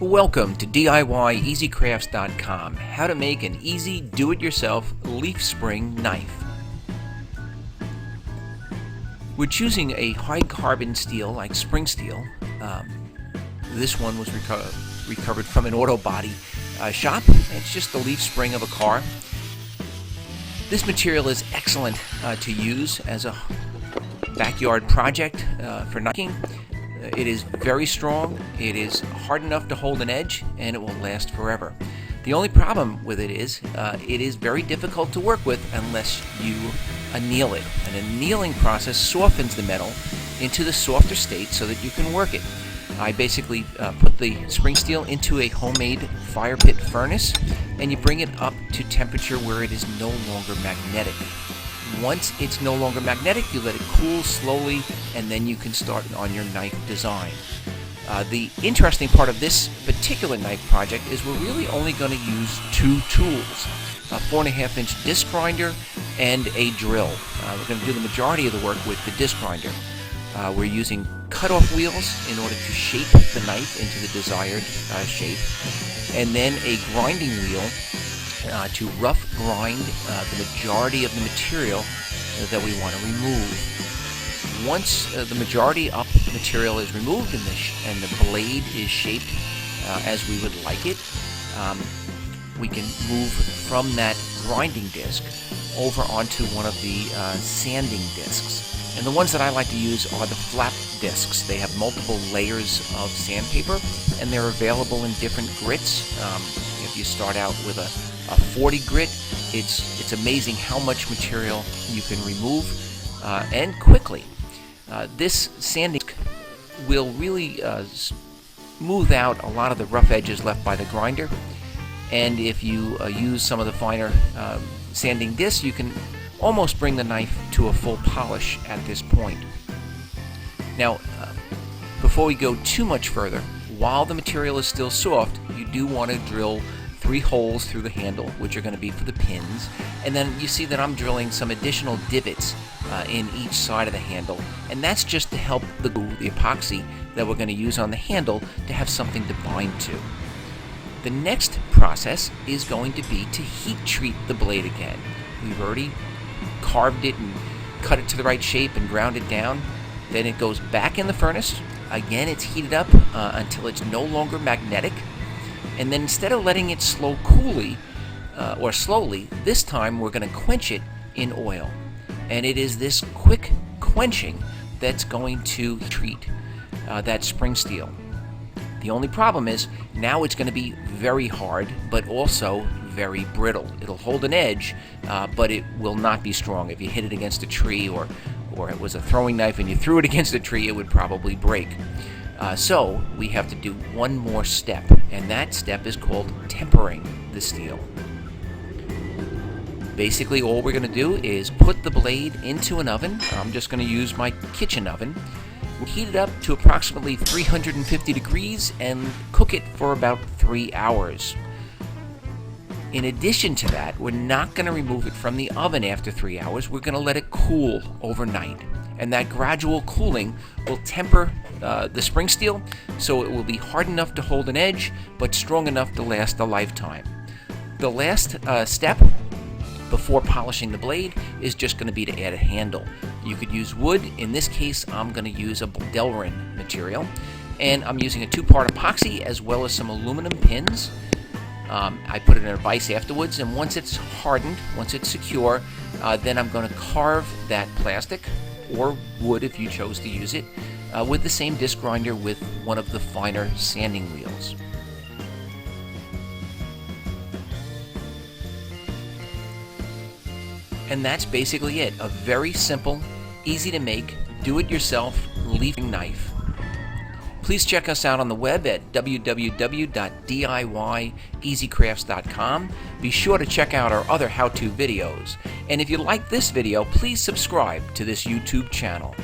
Welcome to DIYEasyCrafts.com, how to make an easy do-it-yourself leaf spring knife. We're choosing a high carbon steel like spring steel. This one was recovered from an auto body shop. It's just the leaf spring of a car. This material is excellent to use as a backyard project for knifing. It is very strong, it is hard enough to hold an edge, and it will last forever. The only problem with it is very difficult to work with unless you anneal it. An annealing process softens the metal into the softer state so that you can work it. I basically put the spring steel into a homemade fire pit furnace, and you bring it up to temperature where it is no longer magnetic. Once it's no longer magnetic, you let it cool slowly, and then you can start on your knife design. The interesting part of this particular knife project is we're really only going to use two tools, a 4.5-inch disc grinder and a drill. We're going to do the majority of the work with the disc grinder. We're using cut-off wheels in order to shape the knife into the desired shape, and then a grinding wheel to rough grind the majority of the material that we want to remove. Once the majority of the material is removed and the blade is shaped as we would like it, we can move from that grinding disc over onto one of the sanding discs. And the ones that I like to use are the flap discs. They have multiple layers of sandpaper, and they're available in different grits. If you start out with a 40 grit, it's amazing how much material you can remove and quickly. This sanding will really smooth out a lot of the rough edges left by the grinder, and if you use some of the finer sanding discs, you can almost bring the knife to a full polish at this point. Now, before we go too much further, while the material is still soft, you do want to drill 3 holes through the handle, which are going to be for the pins, and then you see that I'm drilling some additional divots in each side of the handle, and that's just to help the glue, the epoxy that we're going to use on the handle, to have something to bind to. The next process is going to be to heat treat the blade again. We've already carved it and cut it to the right shape and ground it down. Then it goes back in the furnace. Again, it's heated up until it's no longer magnetic. And then instead of letting it slowly, this time we're going to quench it in oil. And it is this quick quenching that's going to treat that spring steel. The only problem is now it's going to be very hard, but also very brittle. It'll hold an edge, but it will not be strong. If you hit it against a tree or it was a throwing knife and you threw it against a tree, it would probably break. So we have to do one more step, and that step is called tempering the steel. Basically, all we're going to do is put the blade into an oven. I'm just going to use my kitchen oven. We'll heat it up to approximately 350 degrees and cook it for about 3 hours. In addition to that, we're not going to remove it from the oven after 3 hours. We're going to let it cool overnight. And that gradual cooling will temper the spring steel so it will be hard enough to hold an edge, but strong enough to last a lifetime. The last step before polishing the blade is just going to be to add a handle. You could use wood. In this case, I'm going to use a Delrin material, and I'm using a 2-part epoxy as well as some aluminum pins. I put it in a vise afterwards, and once it's hardened, once it's secure, then I'm going to carve that plastic or wood, if you chose to use it, with the same disc grinder with one of the finer sanding wheels. And that's basically it. A very simple, easy to make, do-it-yourself leafing knife. Please check us out on the web at www.DIYEasyCrafts.com. Be sure to check out our other how-to videos. And if you like this video, please subscribe to this YouTube channel.